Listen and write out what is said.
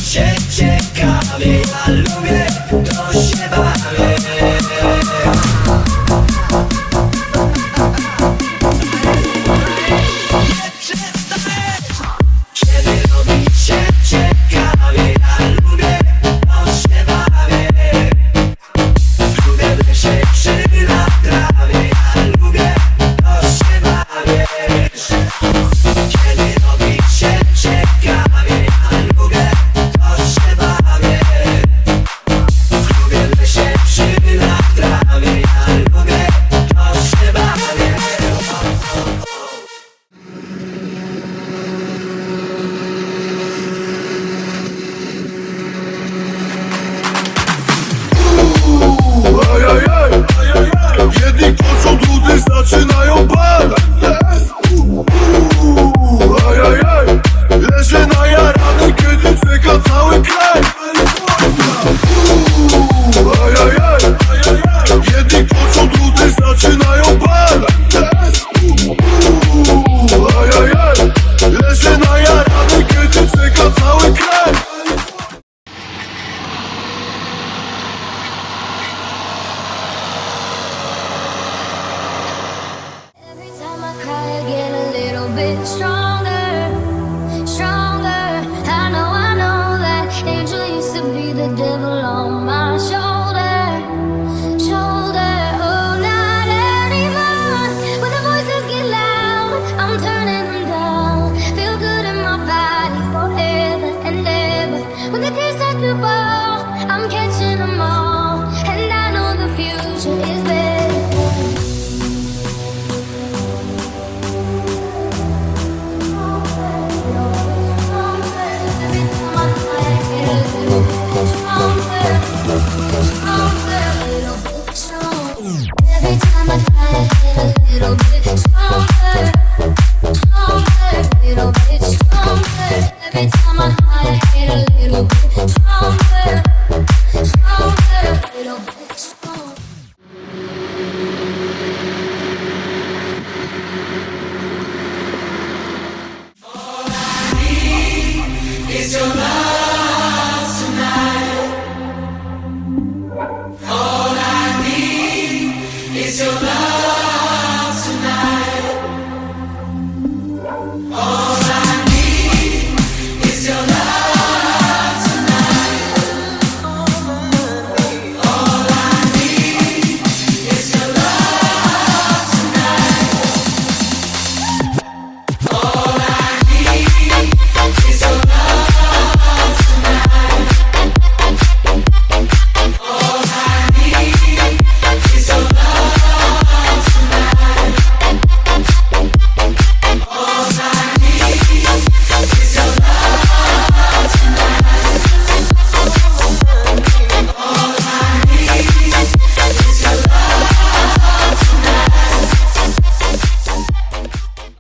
się ciekawie, ja lubię, to się bawię. Nie przestaję, kiedy robi się ciekawie, ja lubię, to się bawię. Lubię w lesie przy na trawie, ja lubię, to się bawię. Kiedy robi się ciekawie, ja lubię, to się bawię. Lubię w lesie przy na trawie, ja lubię, to się bawię. Ajajaj, jedni kończą, drudzy zaczynają bal. Ajajaj, leżę najarany, kiedy czeka cały kraj. Ajajaj, jedni kończą, drudzy zaczynają bal. Ajajaj, leżę najarany, kiedy czeka cały kraj. Every time I cry, I get a little bit stronger, stronger. I know that angel used to be the devil on my shoulder, shoulder. Oh, not anymore. When the voices get loud, I'm turning them down. Feel good in my body forever and ever. When the tears start to fall, I'm catching them all, and I know the future is better. Every time I try, I get a little bit stronger, stronger, little bit stronger. Every time I try, I get a little bit stronger, stronger, little bit stronger. It's your life.